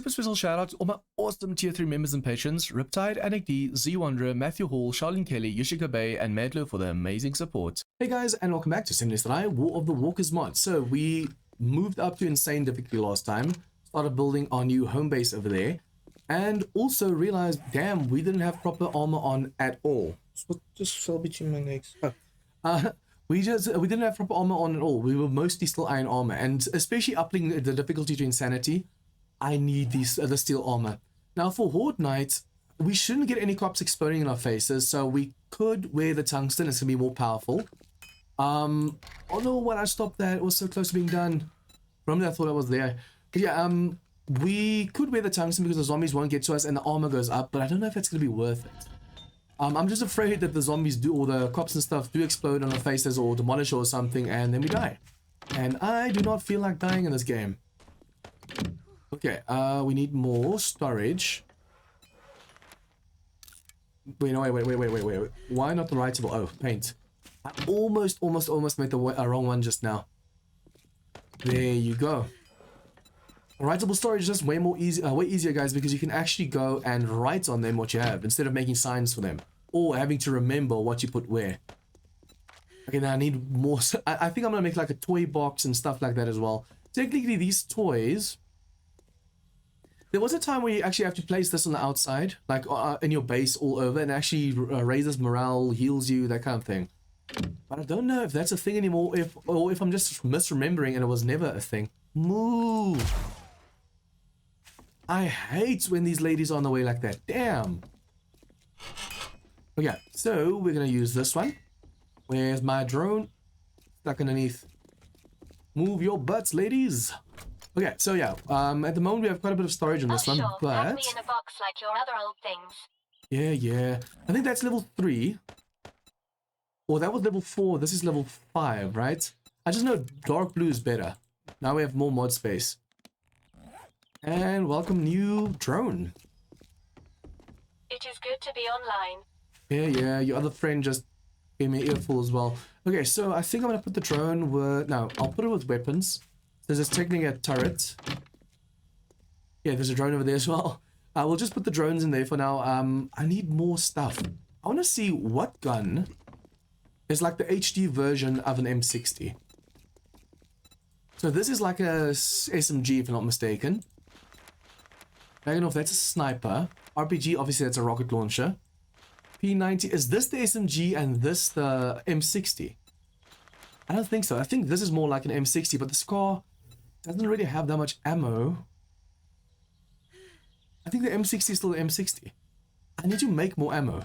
super special shout out to all my awesome tier 3 members and patrons, Riptide, Anik D, Z Wanderer, Matthew Hall, Charlene Kelly, Yoshika Bay, and Madlo for the amazing support. Hey guys, and welcome back to Simulation War of the Walkers mod. So we moved up to insane difficulty last time, started building our new home base over there, and also realized, damn, we didn't have proper armor on at all. What just fell between my legs? We didn't have proper armor on at all. We were mostly still iron armor, and especially upping the difficulty to insanity, I need the steel armor. Now for Horde Night, we shouldn't get any cops exploding in our faces, so we could wear the tungsten. It's gonna be more powerful. Oh no, when I stopped that, it was so close to being done. From I thought I was there. But yeah, we could wear the tungsten because the zombies won't get to us and the armor goes up, but I don't know if it's gonna be worth it. I'm just afraid that the zombies do, or the cops and stuff do explode on our faces or demolish or something, and then we die. And I do not feel like dying in this game. Okay, we need more storage. Wait, no, wait. Why not the writable? Oh, paint. I almost made the wrong one just now. There you go. Writable storage is just way easier, guys, because you can actually go and write on them what you have instead of making signs for them or having to remember what you put where. Okay, now I need more. I think I'm gonna make like a toy box and stuff like that as well. Technically, these toys. There was a time where you actually have to place this on the outside, like in your base all over, and actually raises morale, heals you, that kind of thing. But I don't know if that's a thing anymore, or if I'm just misremembering and it was never a thing. Move! I hate when these ladies are on the way like that. Damn! Okay, so we're gonna use this one. Where's my drone? Stuck underneath. Move your butts, ladies! Okay, so yeah, at the moment we have quite a bit of storage on this one, sure. but... Pack me in a box like your other old things. Yeah. I think that's level 3. Or that was level 4, this is level 5, right? I just know dark blue is better. Now we have more mod space. And welcome new drone. It is good to be online. Yeah, your other friend just gave me an earful as well. Okay, so I think I'm gonna put the drone with... No, I'll put it with weapons. There's technically a turret. Yeah, there's a drone over there as well. We'll just put the drones in there for now. I need more stuff. I want to see what gun is like the HD version of an M60. So this is like a SMG, if I'm not mistaken. I don't know if that's a sniper. RPG, obviously that's a rocket launcher. P90, is this the SMG and this the M60? I don't think so. I think this is more like an M60, but the Scar doesn't really have that much ammo. I think the M60 is still the M60. I need to make more ammo.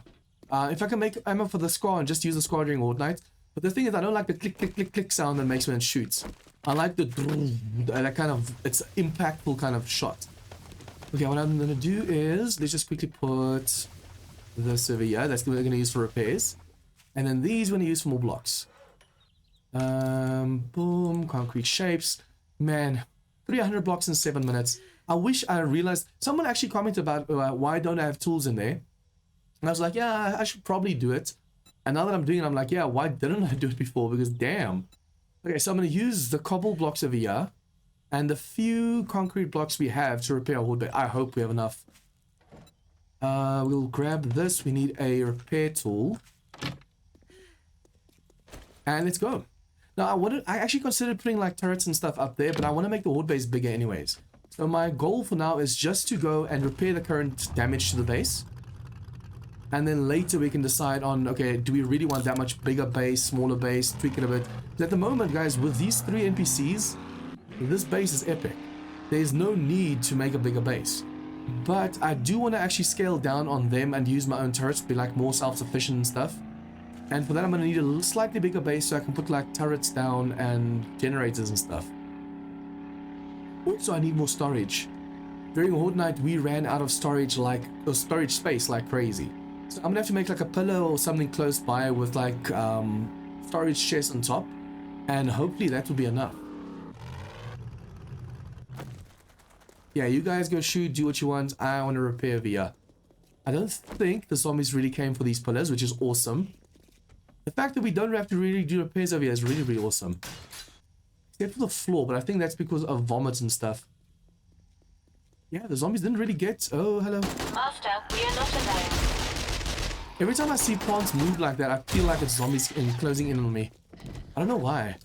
If I can make ammo for the Scar and just use the Scar during Horde Night. But the thing is, I don't like the click sound that makes when it shoots. I like the that kind of, it's impactful kind of shot. Okay, what I'm gonna do is, let's just quickly put this over here. That's what we're gonna use for repairs. And then these we're gonna use for more blocks. Boom, concrete shapes. Man, 300 blocks in 7 minutes. I wish I realized, someone actually commented about why don't I have tools in there. And I was like, yeah, I should probably do it. And now that I'm doing it, I'm like, yeah, why didn't I do it before? Because damn. Okay, so I'm going to use the cobble blocks over here and the few concrete blocks we have to repair our wood base. I hope we have enough. We'll grab this. We need a repair tool. And let's go. Now, I actually considered putting like turrets and stuff up there, but I want to make the horde base bigger anyways. So my goal for now is just to go and repair the current damage to the base. And then later we can decide on, okay, do we really want that much bigger base, smaller base, tweak it a bit. But at the moment, guys, with these 3 NPCs, this base is epic. There's no need to make a bigger base. But I do want to actually scale down on them and use my own turrets to be like more self-sufficient and stuff. And for that, I'm going to need a slightly bigger base so I can put like turrets down and generators and stuff. Also, I need more storage. During Horde Night, we ran out of storage space like crazy. So I'm going to have to make like a pillar or something close by with like storage chests on top. And hopefully that will be enough. Yeah, you guys go shoot, do what you want. I want to repair via. I don't think the zombies really came for these pillars, which is awesome. The fact that we don't have to really do repairs over here is really, really awesome. Except for the floor, but I think that's because of vomits and stuff. Yeah, the zombies didn't really get... Oh, hello. Master, we are not alone. Every time I see plants move like that, I feel like it's zombies closing in on me. I don't know why.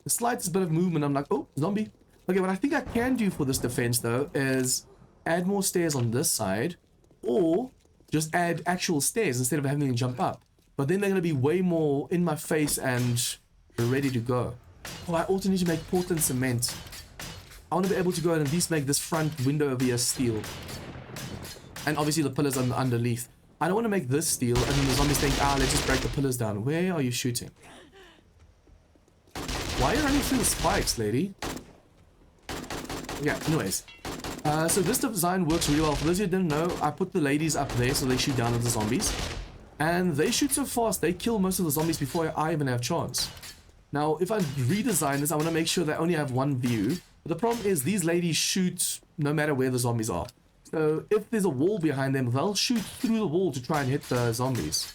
The slightest bit of movement, I'm like, oh, zombie. Okay, what I think I can do for this defense, though, is add more stairs on this side, or just add actual stairs instead of having to jump up. But then they're going to be way more in my face and ready to go. Oh, I also need to make Portland cement. I want to be able to go and at least make this front window over here steel. And obviously the pillars on the underneath. I don't want to make this steel and then the zombies think, ah, let's just break the pillars down. Where are you shooting? Why are you running through the spikes, lady? Yeah, anyways. So this design works really well. For those who didn't know, I put the ladies up there so they shoot down at the zombies. And they shoot so fast, they kill most of the zombies before I even have chance. Now, if I redesign this, I want to make sure they only have one view. But the problem is these ladies shoot no matter where the zombies are. So if there's a wall behind them, they'll shoot through the wall to try and hit the zombies.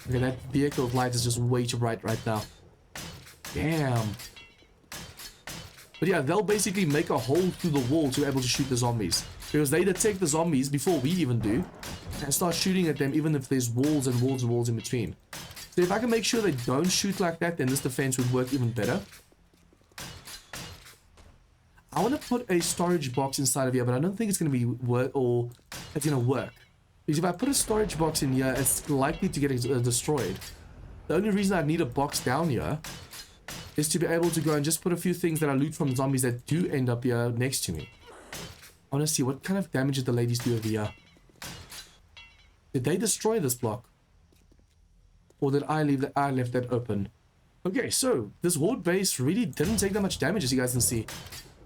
Okay, that vehicle of light is just way too bright right now. Damn. But yeah, they'll basically make a hole through the wall to be able to shoot the zombies. Because they detect the zombies before we even do. And start shooting at them even if there's walls and walls and walls in between. So if I can make sure they don't shoot like that, then this defense would work even better. I want to put a storage box inside of here, but I don't think it's going to be work or it's going to work. Because if I put a storage box in here, it's likely to get destroyed. The only reason I need a box down here is to be able to go and just put a few things that I loot from zombies that do end up here next to me. I want to see what kind of damage did the ladies do over here. Did they destroy this block? Or did I leave that? I left that open. Okay, so this ward base really didn't take that much damage, as you guys can see.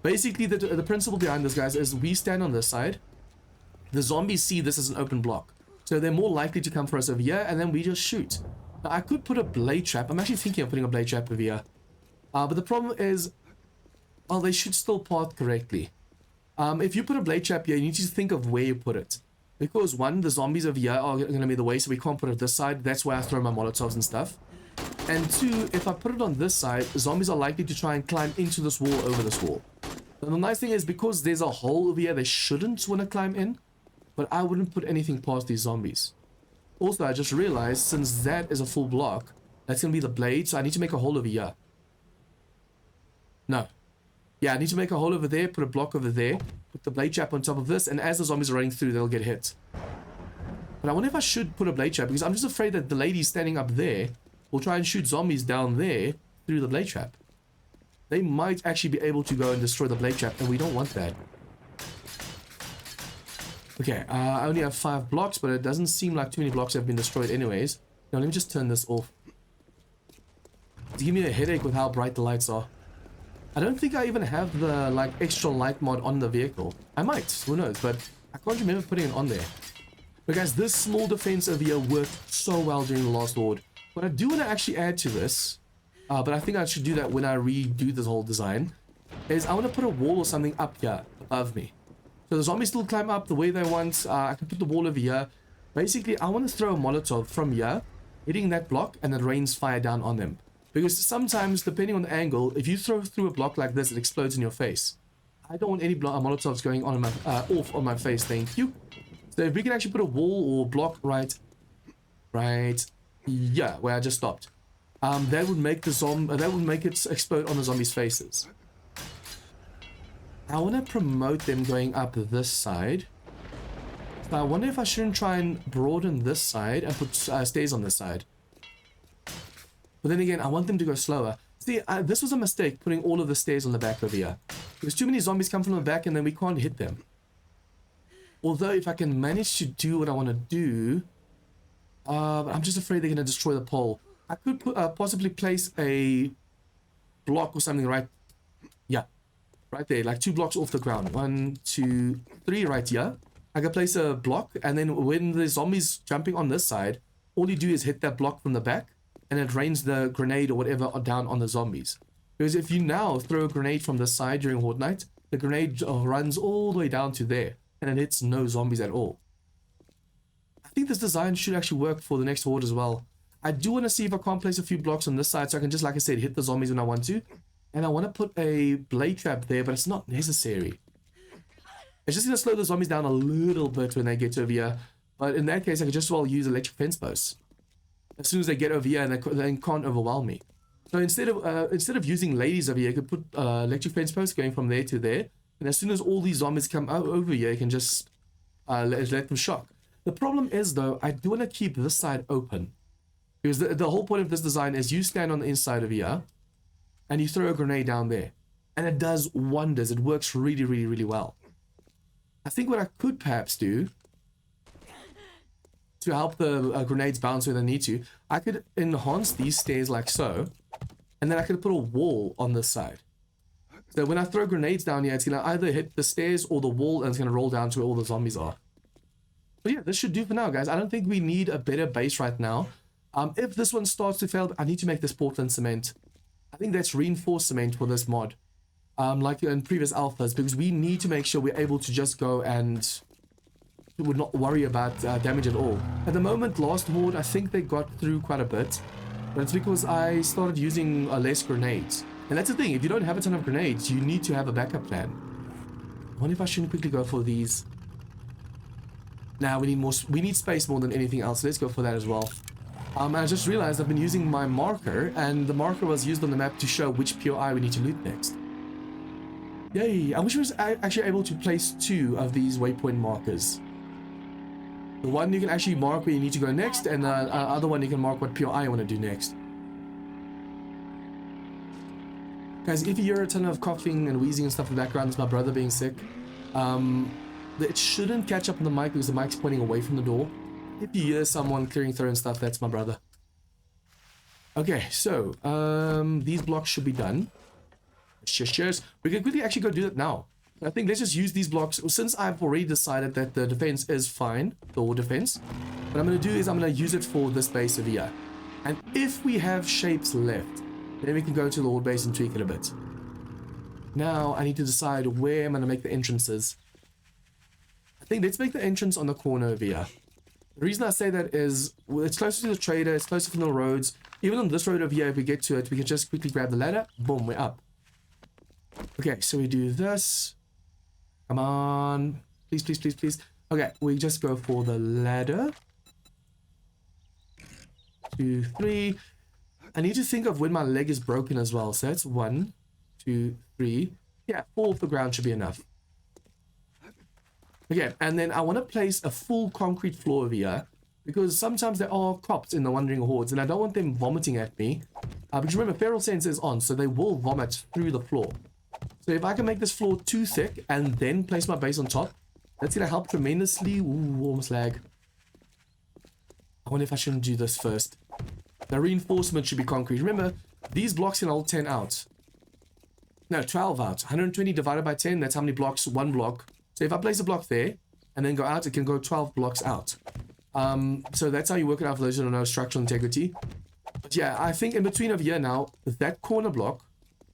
Basically, the principle behind this, guys, is we stand on this side. The zombies see this as an open block. So they're more likely to come for us over here, and then we just shoot. Now, I could put a blade trap. I'm actually thinking of putting a blade trap over here. But the problem is, well, they should still path correctly. If you put a blade trap here, you need to think of where you put it. Because one, the zombies over here are going to be the way, so we can't put it this side. That's why I throw my molotovs and stuff. And two, if I put it on this side, zombies are likely to try and climb into this wall over this wall. And the nice thing is, because there's a hole over here, they shouldn't want to climb in. But I wouldn't put anything past these zombies. Also, I just realized, since that is a full block, that's going to be the blade, so I need to make a hole over here. No. Yeah, I need to make a hole over there, put a block over there, put the blade trap on top of this, and as the zombies are running through, they'll get hit. But I wonder if I should put a blade trap, because I'm just afraid that the lady standing up there will try and shoot zombies down there through the blade trap. They might actually be able to go and destroy the blade trap, and we don't want that. Okay, I only have 5 blocks, but it doesn't seem like too many blocks have been destroyed anyways. Now, let me just turn this off. It's giving me a headache with how bright the lights are. I don't think I even have the, like, extra light mod on the vehicle. I might, who knows, but I can't remember putting it on there. But guys, this small defense over here worked so well during the last horde. What I do want to actually add to this, but I think I should do that when I redo this whole design, is I want to put a wall or something up here above me. So the zombies still climb up the way they want. I can put the wall over here. Basically, I want to throw a Molotov from here, hitting that block, and it rains fire down on them. Because sometimes, depending on the angle, if you throw through a block like this, it explodes in your face. I don't want any Molotovs going on my, off on my face, thank you. So if we can actually put a wall or block right, yeah, where I just stopped. That would make it explode on the zombies' faces. I want to promote them going up this side. So I wonder if I shouldn't try and broaden this side and put stairs on this side. But then again, I want them to go slower. See, this was a mistake, putting all of the stairs on the back over here. Because too many zombies come from the back and then we can't hit them. Although, if I can manage to do what I want to do... I'm just afraid they're going to destroy the pole. I could possibly place a block or something right... Yeah. Right there, like 2 blocks off the ground. 1, 2, 3 right here. I can place a block, and then when the zombies jumping on this side, all you do is hit that block from the back, and it rains the grenade or whatever down on the zombies. Because if you now throw a grenade from this side during Horde Night, the grenade runs all the way down to there, and it hits no zombies at all. I think this design should actually work for the next Horde as well. I do want to see if I can't place a few blocks on this side, so I can just, like I said, hit the zombies when I want to. And I want to put a blade trap there, but it's not necessary. It's just going to slow the zombies down a little bit when they get over here. But in that case, I could just as well use electric fence posts. As soon as they get over here, and they can't overwhelm me. So instead of using ladies over here, you could put electric fence posts going from there to there. And as soon as all these zombies come over here, you can just let them shock. The problem is, though, I do want to keep this side open. Because the whole point of this design is you stand on the inside of here, and you throw a grenade down there. And it does wonders. It works really, really, really well. I think what I could perhaps do to help the grenades bounce where they need to, I could enhance these stairs like so, and then I could put a wall on this side. So when I throw grenades down here, it's going to either hit the stairs or the wall, and it's going to roll down to where all the zombies are. But yeah, this should do for now, guys. I don't think we need a better base right now. If this one starts to fail, I need to make this Portland cement. I think that's reinforced cement for this mod. Like in previous alphas, because we need to make sure we're able to just go and would not worry about damage at all. At the moment, last horde, I think they got through quite a bit, but it's because I started using less grenades. And that's the thing, if you don't have a ton of grenades, you need to have a backup plan. I wonder if I shouldn't quickly go for these. Now we need space more than anything else. Let's go for that as well. I just realized I've been using my marker, and the marker was used on the map to show which POI we need to loot next. Yay! I wish I was actually able to place 2 of these waypoint markers. The one you can actually mark where you need to go next, and the other one you can mark what POI you want to do next. Guys, if you hear a ton of coughing and wheezing and stuff in the background, it's my brother being sick. It shouldn't catch up on the mic because the mic's pointing away from the door. If you hear someone clearing through and stuff, that's my brother. Okay, so these blocks should be done. Cheers. We can quickly actually go do that now. I think let's just use these blocks. Since I've already decided that the defense is fine, the wall defense, what I'm going to do is I'm going to use it for this base over here. And if we have shapes left, then we can go to the wall base and tweak it a bit. Now I need to decide where I'm going to make the entrances. I think let's make the entrance on the corner over here. The reason I say that is, well, it's closer to the trader, it's closer from the roads. Even on this road over here, if we get to it, we can just quickly grab the ladder. Boom, we're up. Okay, so we do this. Come on. Please, please, please, please. Okay, we just go for the ladder. 2, 3. I need to think of when my leg is broken as well. So that's 1, 2, 3. Yeah, 4 off the ground should be enough. Okay, and then I want to place a full concrete floor over here, because sometimes there are cops in the wandering hordes, and I don't want them vomiting at me. Because remember, feral sense is on, so they will vomit through the floor. So if I can make this floor too thick and then place my base on top, that's going to help tremendously. Ooh, almost lag. I wonder if I shouldn't do this first. The reinforcement should be concrete. Remember, these blocks can hold 10 out. No, 12 out. 120 divided by 10, that's how many blocks, 1 block. So if I place a block there and then go out, it can go 12 blocks out. So that's how you work it out for those who don't know structural integrity. But yeah, I think in between of here now, that corner block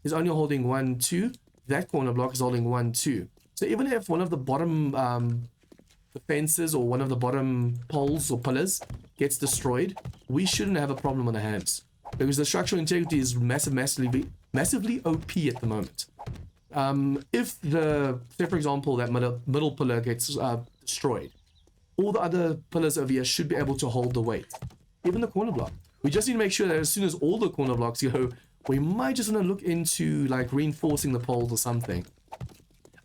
is only holding 1, 2. That corner block is holding 1, 2. So even if one of the bottom fences or one of the bottom poles or pillars gets destroyed, we shouldn't have a problem on our hands. Because the structural integrity is massively OP at the moment. If say for example, that middle pillar gets destroyed, all the other pillars over here should be able to hold the weight. Even the corner block. We just need to make sure that as soon as all the corner blocks go, we might just want to look into like reinforcing the poles or something.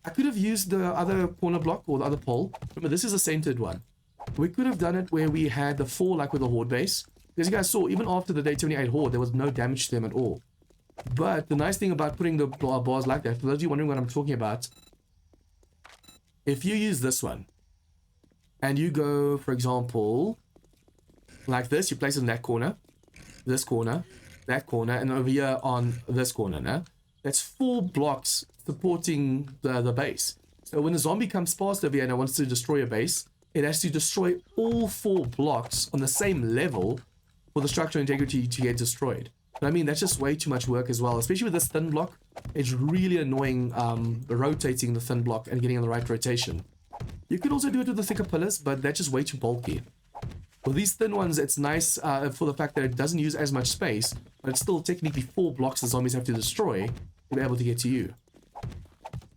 I could have used the other corner block or the other pole. Remember, this is a centered one. We could have done it where we had the 4 like with the horde base. As you guys saw, even after the day 78 horde, there was no damage to them at all. But the nice thing about putting the bars like that, for those of you wondering what I'm talking about, if you use this one, and you go, for example, like this, you place it in that corner, this corner, that corner, and over here on this corner, now, that's 4 blocks supporting the base. So when the zombie comes past over here and it wants to destroy a base, it has to destroy all 4 blocks on the same level for the structural integrity to get destroyed. But I mean, that's just way too much work as well, especially with this thin block. It's really annoying rotating the thin block and getting in the right rotation. You could also do it with the thicker pillars, but that's just way too bulky. For these thin ones, it's nice for the fact that it doesn't use as much space, but it's still technically 4 blocks the zombies have to destroy to be able to get to you.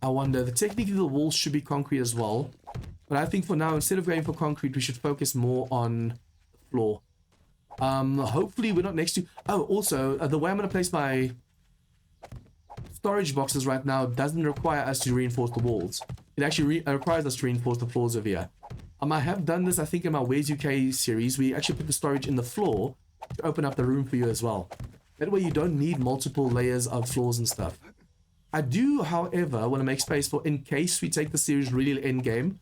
I wonder, technically the walls should be concrete as well. But I think for now, instead of going for concrete, we should focus more on the floor. Hopefully we're not next to... Oh, also, the way I'm going to place my storage boxes right now doesn't require us to reinforce the walls. It actually requires us to reinforce the floors over here. I have done this, I think, in my Where's UK series. We actually put the storage in the floor to open up the room for you as well. That way you don't need multiple layers of floors and stuff. I do, however, want to make space for, in case we take the series really end game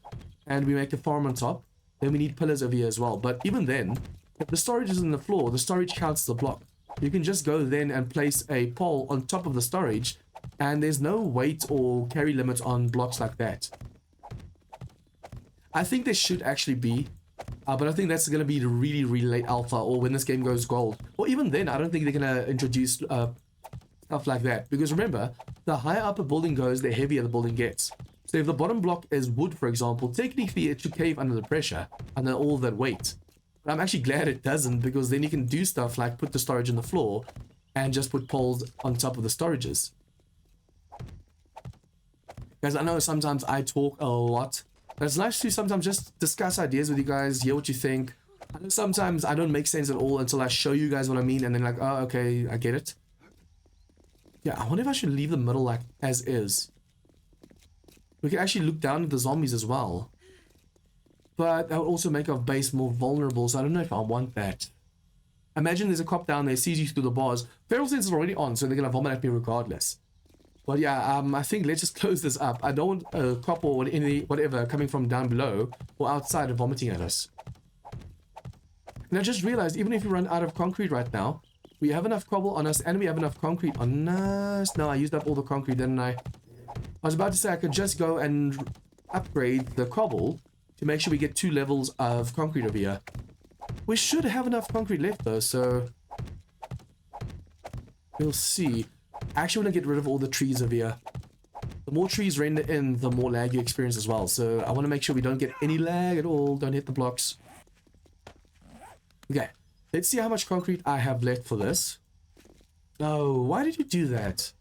and we make a farm on top, then we need pillars over here as well. But even then, if the storage is in the floor, the storage counts as a block. You can just go then and place a pole on top of the storage, and there's no weight or carry limit on blocks like that. I think there should actually be, but I think that's going to be the really, really late alpha, or when this game goes gold. Or even then, I don't think they're going to introduce stuff like that. Because remember, the higher up a building goes, the heavier the building gets. So if the bottom block is wood, for example, technically it should cave under the pressure, under all that weight. But I'm actually glad it doesn't, because then you can do stuff like put the storage on the floor and just put poles on top of the storages. Guys, I know sometimes I talk a lot, but it's nice to sometimes just discuss ideas with you guys, hear what you think. I know sometimes I don't make sense at all until I show you guys what I mean, and then like, oh, okay, I get it. Yeah, I wonder if I should leave the middle like as is. We can actually look down at the zombies as well. But that would also make our base more vulnerable, so I don't know if I want that. Imagine there's a cop down there, sees you through the bars. Feral sense is already on, so they're going to vomit at me regardless. But yeah, I think let's just close this up. I don't want a cop or whatever coming from down below or outside and vomiting at us. And I just realized, even if we run out of concrete right now, we have enough cobble on us and we have enough concrete on us. No, I used up all the concrete, didn't I? I was about to say I could just go and upgrade the cobble to make sure we get 2 levels of concrete over here. We should have enough concrete left though, so we'll see. I actually want to get rid of all the trees over here. The more trees render in, the more lag you experience as well. So I want to make sure we don't get any lag at all. Don't hit the blocks. Okay, let's see how much concrete I have left for this. No, why did you do that?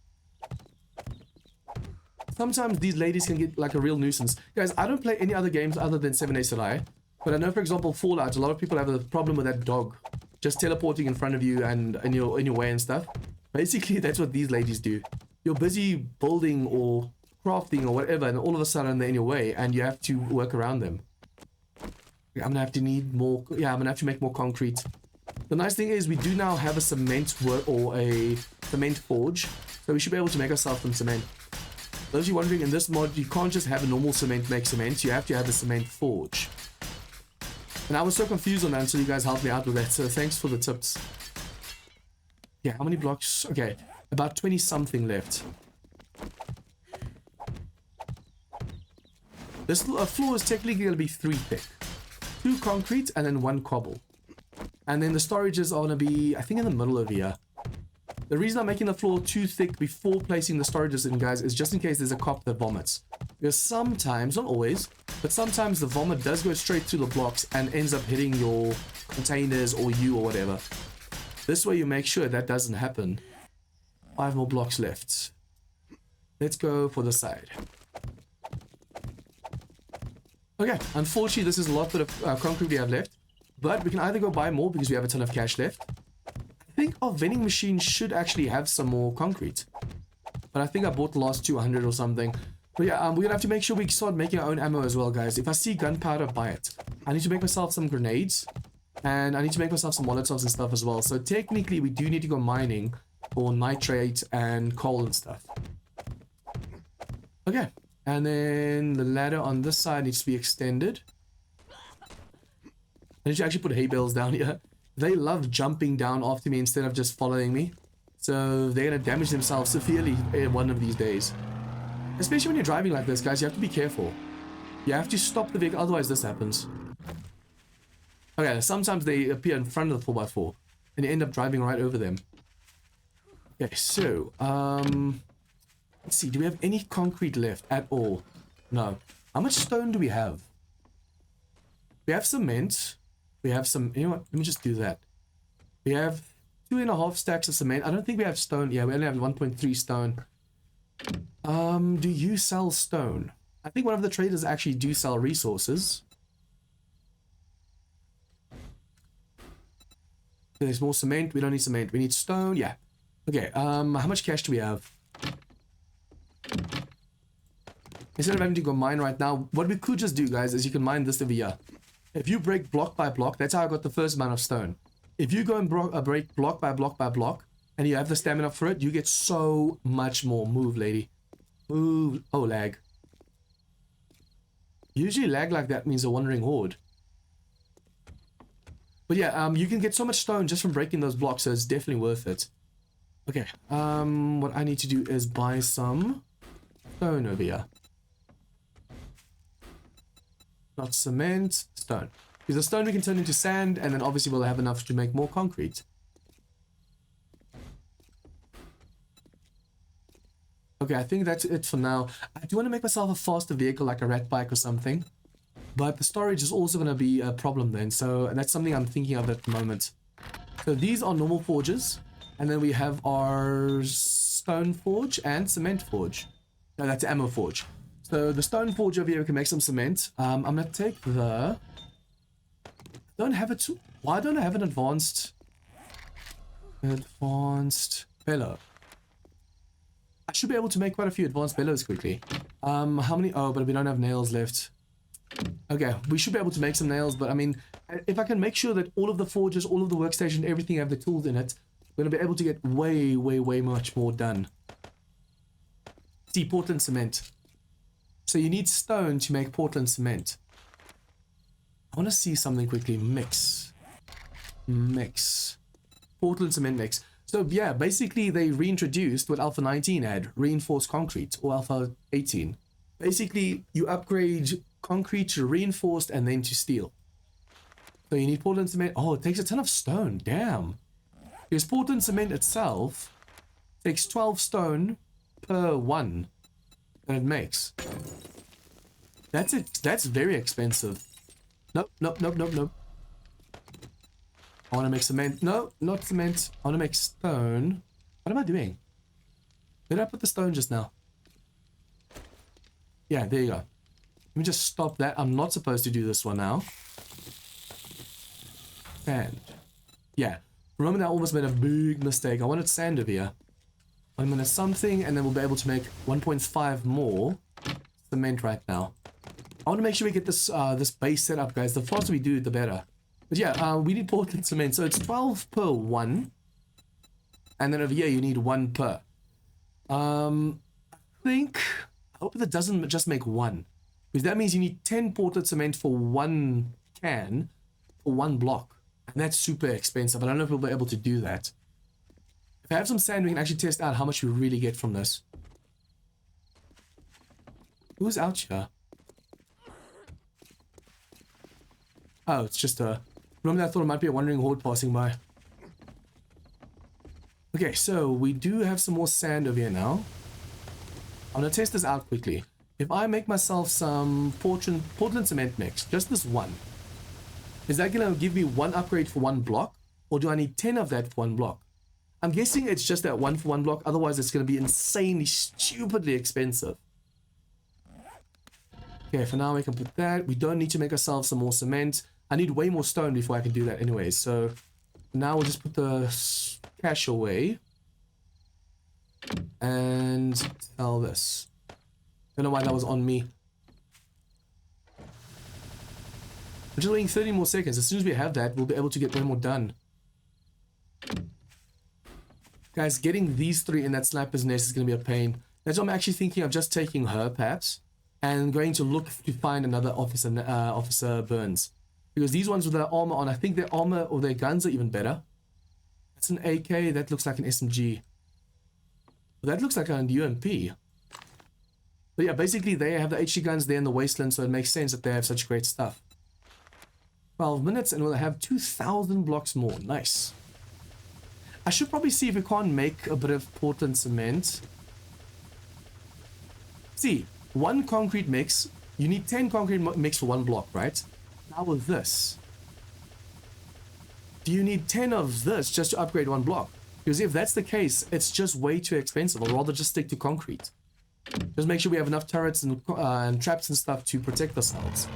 Sometimes these ladies can get like a real nuisance. Guys, I don't play any other games other than 7 Days to Die. But I know, for example, Fallout, a lot of people have a problem with that dog just teleporting in front of you and in your way and stuff. Basically, that's what these ladies do. You're busy building or crafting or whatever, and all of a sudden they're in your way, and you have to work around them. I'm gonna have to need more. Yeah, I'm gonna have to make more concrete. The nice thing is we do now have a cement or a cement forge, so we should be able to make ourselves some cement. Those of you wondering, in this mod, you can't just have a normal cement make cement. You have to have a cement forge. And I was so confused on that until you guys helped me out with that. So thanks for the tips. Yeah, how many blocks? Okay, about 20 something left. This floor is technically going to be 3 thick. 2 concrete and then 1 cobble. And then the storages are going to be, I think, in the middle of here. The reason I'm making the floor 2 thick before placing the storages in, guys, is just in case there's a cop that vomits. Because sometimes, not always, but sometimes the vomit does go straight through the blocks and ends up hitting your containers or you or whatever. This way you make sure that doesn't happen. 5 more blocks left. Let's go for the side. Okay, unfortunately this is a lot of concrete we have left. But we can either go buy more because we have a ton of cash left. I think our vending machine should actually have some more concrete. But I think I bought the last 200 or something. But yeah, we're gonna have to make sure we start making our own ammo as well, guys. If I see gunpowder, buy it. I need to make myself some grenades. And I need to make myself some molotovs and stuff as well. So technically we do need to go mining for nitrate and coal and stuff. Okay. And then the ladder on this side needs to be extended. I need to actually put hay bales down here. They love jumping down after me instead of just following me. So they're going to damage themselves severely one of these days. Especially when you're driving like this, guys, you have to be careful. You have to stop the vehicle, otherwise this happens. Okay, sometimes they appear in front of the 4x4 and you end up driving right over them. Okay, so, let's see, do we have any concrete left at all? No. How much stone do we have? We have cement. We have some, you know what, let me just do that. We have 2.5 stacks of cement. I don't think we have stone. Yeah, we only have 1.3 stone. Do you sell stone? I think one of the traders actually do sell resources. There's more cement. We don't need cement. We need stone. Yeah. Okay. How much cash do we have? Instead of having to go mine right now, what we could just do, guys, is you can mine this over here. If you break block by block, that's how I got the first amount of stone. If you go and break block by block by block, and you have the stamina for it, you get so much more. Move, lady. Move. Oh, lag. Usually lag like that means a wandering horde. But yeah, you can get so much stone just from breaking those blocks, so it's definitely worth it. Okay, what I need to do is buy some stone over here. Not cement, stone. Because the stone we can turn into sand, and then obviously we'll have enough to make more concrete. Okay, I think that's it for now. I do want to make myself a faster vehicle, like a rat bike or something. But the storage is also going to be a problem then, so that's something I'm thinking of at the moment. So these are normal forges, and then we have our stone forge and cement forge. No, that's ammo forge. So the stone forge over here, we can make some cement. I'm going to take the... Don't have it... Why don't I have an advanced bellow? I should be able to make quite a few advanced bellows quickly. How many? Oh, but we don't have nails left. Okay, we should be able to make some nails, but I mean, if I can make sure that all of the forges, all of the workstation, everything have the tools in it, we're going to be able to get way, way, way much more done. See, Portland cement. So you need stone to make Portland cement. I want to see something quickly. Mix. Portland cement mix. So yeah, basically they reintroduced what Alpha 19 had, reinforced concrete, or Alpha 18. Basically, you upgrade concrete to reinforced and then to steel. So you need Portland cement. Oh, it takes a ton of stone. Damn. Because Portland cement itself takes 12 stone per one that it makes. That's it. That's very expensive. Nope. I want to make cement. No, not cement. I want to make stone. What am I doing? Where did I put the stone just now? Yeah, there you go. Let me just stop that. I'm not supposed to do this one now. Sand. Yeah. Remember that I almost made a big mistake. I wanted sand over here. 1 minute something, and then we'll be able to make 1.5 more cement right now. I want to make sure we get this this base set up, guys. The faster we do it, the better. But yeah, we need Portland cement. So it's 12 per one. And then over here, you need 1 per. I hope that doesn't just make 1. Because that means you need 10 Portland cement for 1 can for 1 block. And that's super expensive. I don't know if we'll be able to do that. If I have some sand, we can actually test out how much we really get from this. Who's out here? Oh, it's just a... Remember, I thought it might be a wandering horde passing by. Okay, so we do have some more sand over here now. I'm going to test this out quickly. If I make myself some Portland cement mix, just this one, is that going to give me 1 upgrade for 1 block? Or do I need 10 of that for 1 block? I'm guessing it's just that 1 for 1 block, otherwise it's going to be insanely, stupidly expensive. Okay, for now we can put that. We don't need to make ourselves some more cement. I need way more stone before I can do that anyways. So now we'll just put the cash away. And sell this. Don't know why that was on me. We're just waiting 30 more seconds. As soon as we have that, we'll be able to get way more done. Guys, getting these 3 in that sniper's nest is going to be a pain. That's why I'm actually thinking of just taking her, perhaps, and going to look to find another Officer Burns. Because these ones with their armor on, I think their armor or their guns are even better. That's an AK. That looks like an SMG. That looks like an UMP. But yeah, basically they have the HG guns there in the wasteland, so it makes sense that they have such great stuff. 12 minutes and we'll have 2,000 blocks more. Nice. I should probably see if we can't make a bit of Portland cement. See, 1 concrete mix. You need 10 concrete mix for 1 block, right? Now with this, do you need 10 of this just to upgrade 1 block? Because if that's the case, it's just way too expensive. I'd rather just stick to concrete. Just make sure we have enough turrets and traps and stuff to protect ourselves.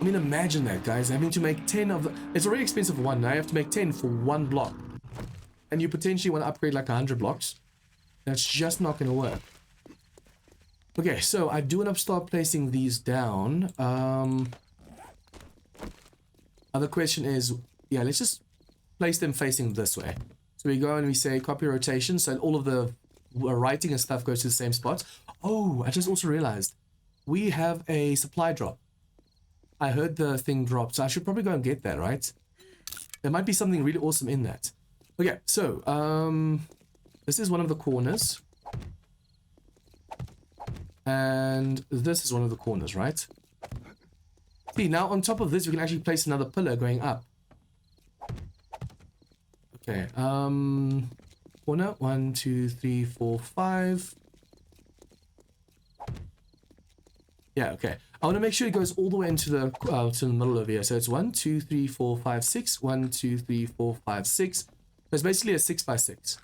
I mean, imagine that, guys. Having to make 10 of the... It's already expensive for one. Now you have to make 10 for one block. And you potentially want to upgrade like 100 blocks. That's just not going to work. Okay, so I do want to start placing these down. Other question is... Yeah, let's just place them facing this way. So we go and we say copy rotation. So all of the writing and stuff goes to the same spots. Oh, I just also realized. We have a supply drop. I heard the thing drop, so I should probably go and get that, right? There might be something really awesome in that. Okay, so, this is one of the corners. And this is one of the corners, right? See, now on top of this, we can actually place another pillar going up. Okay, corner, 1, 2, 3, 4, 5. Yeah, okay. I want to make sure it goes all the way into the to the middle of here. So it's 1, 2, 3, 4, 5, 6. 1, 2, 3, 4, 5, 6. So it's basically a 6 by 6.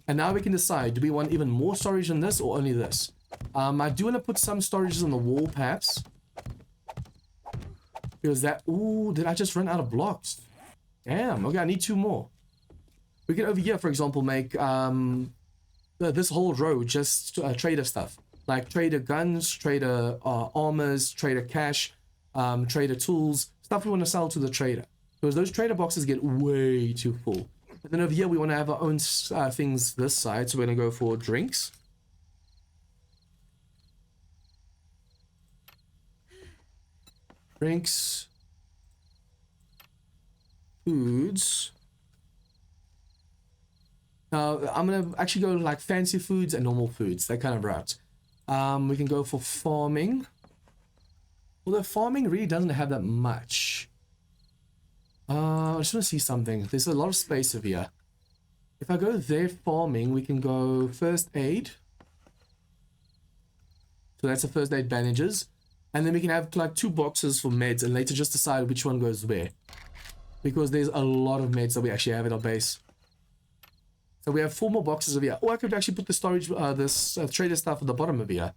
And now we can decide, do we want even more storage than this or only this? I do want to put some storages on the wall, perhaps. Because that... Ooh, did I just run out of blocks? Damn, okay, I need 2 more. We can over here, for example, make this whole row just trader stuff. Like trader guns, trader armors, trader cash, trader tools, stuff we want to sell to the trader. Because those trader boxes get way too full. And then over here we want to have our own things this side, so we're going to go for drinks. Drinks. Foods. Now I'm going to actually go like fancy foods and normal foods, that kind of route. We can go for farming. Although farming really doesn't have that much. I just want to see something. There's a lot of space over here. If I go there farming, we can go first aid. So that's the first aid bandages. And then we can have like 2 boxes for meds and later just decide which one goes where. Because there's a lot of meds that we actually have at our base. So we have 4 more boxes over here. Oh, I could actually put the storage, this trader stuff at the bottom of here.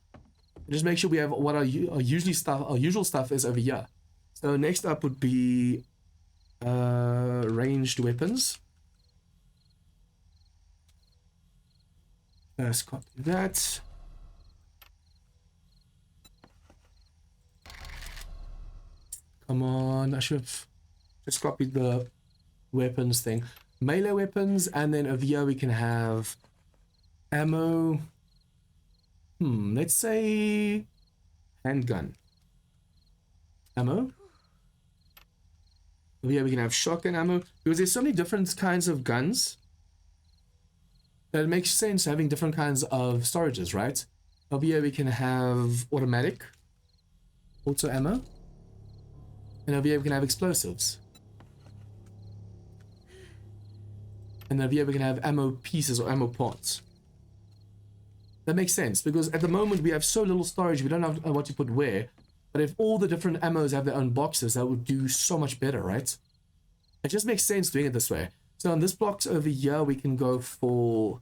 Just make sure we have what our usual stuff is over here. So next up would be ranged weapons. Let's copy that. Come on, I should have just copied the weapons thing. Melee weapons, and then over here we can have ammo. Let's say handgun. Ammo. Over here we can have shotgun ammo. Because there's so many different kinds of guns that it makes sense having different kinds of storages, right? Over here we can have automatic. Auto ammo. And over here we can have explosives. And over here we can have ammo pieces or ammo parts. That makes sense, because at the moment we have so little storage, we don't know what to put where. But if all the different ammos have their own boxes, that would do so much better, right? It just makes sense doing it this way. So on this box over here, we can go for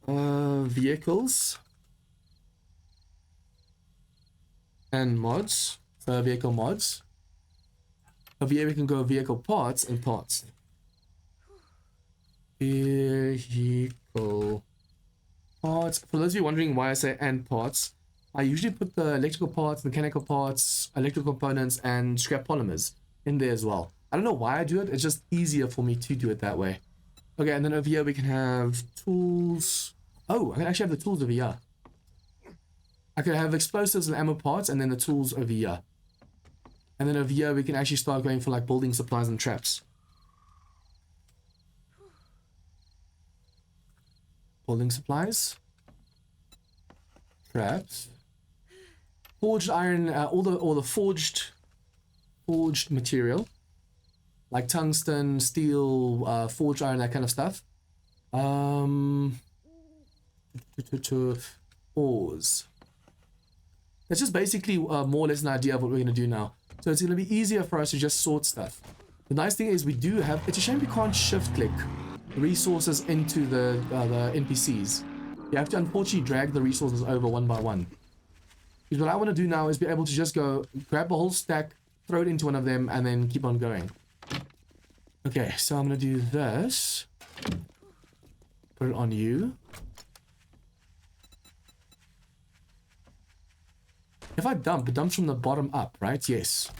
vehicles and mods. So vehicle mods. Over here we can go vehicle parts and parts. Vehicle parts. For those of you wondering why I say and parts, I usually put the electrical parts, mechanical parts, electrical components, and scrap polymers in there as well. I don't know why I do it. It's just easier for me to do it that way. Okay, and then over here we can have tools. Oh, I can actually have the tools over here. I could have explosives and ammo parts, and then the tools over here. And then over here we can actually start going for like building supplies and traps. Building supplies, traps, forged iron, all the forged material, like tungsten, steel, forged iron, that kind of stuff. Ores. That's just basically more or less an idea of what we're gonna do now. So it's gonna be easier for us to just sort stuff. The nice thing is we do have. It's a shame we can't shift click resources into the NPCs. You have to unfortunately drag the resources over one by one. Because what I want to do now is be able to just go grab a whole stack, throw it into one of them, and then keep on going. Okay, so I'm going to do this. Put it on you. If I dump, it dumps from the bottom up, right? Yes.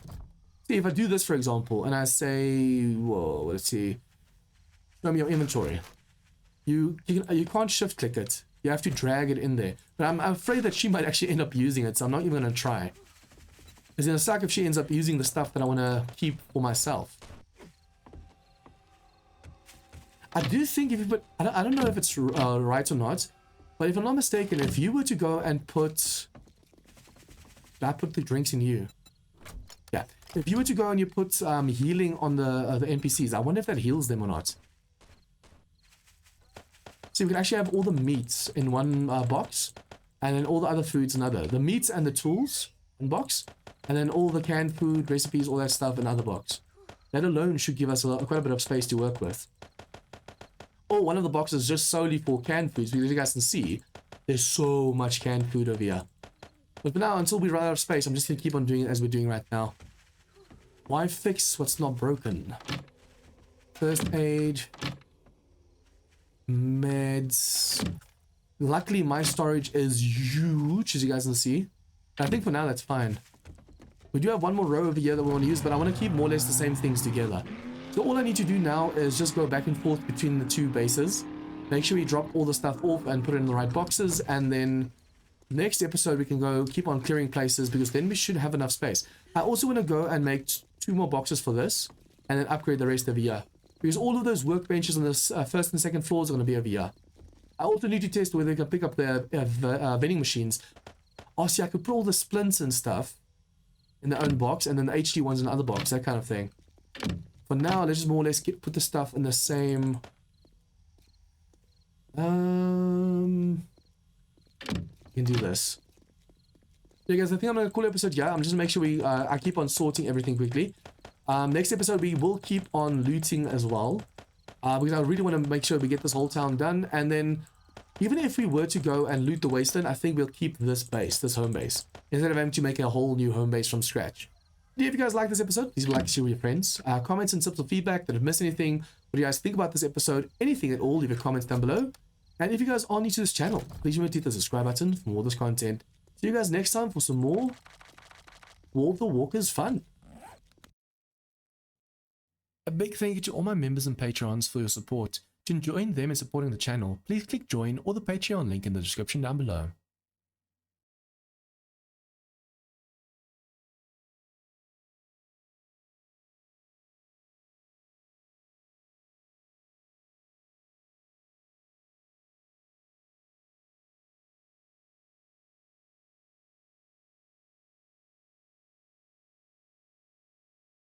See, if I do this, for example, and I say, whoa, let's see. Show me your inventory. You can't shift click it. You have to drag it in there. But I'm afraid that she might actually end up using it, so I'm not even going to try. It's going to suck if she ends up using the stuff that I want to keep for myself. I do think if you put... I don't know if it's right or not, but if I'm not mistaken, if you were to go and put... Did I put the drinks in you? Yeah. If you were to go and you put healing on the NPCs, I wonder if that heals them or not. So we can actually have all the meats in one box, and then all the other foods in another. The meats and the tools in box, and then all the canned food, recipes, all that stuff in another box. That alone should give us quite a bit of space to work with. Or one of the boxes just solely for canned foods, because you guys can see, there's so much canned food over here. But for now, until we run out of space, I'm just going to keep on doing it as we're doing right now. Why fix what's not broken? First aid. Meds. Luckily, my storage is huge, as you guys can see. I think for now, that's fine. We do have one more row over here that we want to use, but I want to keep more or less the same things together. So all I need to do now is just go back and forth between the two bases. Make sure we drop all the stuff off and put it in the right boxes, and then next episode we can go keep on clearing places, because then we should have enough space. I also want to go and make 2 more boxes for this, and then upgrade the rest over here. Because all of those workbenches on the first and second floors are going to be over here. I also need to test whether they can pick up the vending machines. Oh, see, I could put all the splints and stuff in their own box, and then the HD ones in the other box, that kind of thing. For now, let's just more or less put the stuff in the same... You can do this. Yeah, guys, I think I'm going to call the episode here. I'm just going to make sure I keep on sorting everything quickly. Next episode, we will keep on looting as well. Because I really want to make sure we get this whole town done. And then, even if we were to go and loot the wasteland, I think we'll keep this base, this home base, instead of having to make a whole new home base from scratch. If you guys like this episode, please like to share with your friends. Comments and tips or feedback that have missed anything. What do you guys think about this episode? Anything at all, leave your comments down below. And if you guys are new to this channel, please remember to hit the subscribe button for more of this content. See you guys next time for some more War of the Walkers fun. A big thank you to all my members and patrons for your support. To join them in supporting the channel, please click join or the Patreon link in the description down below.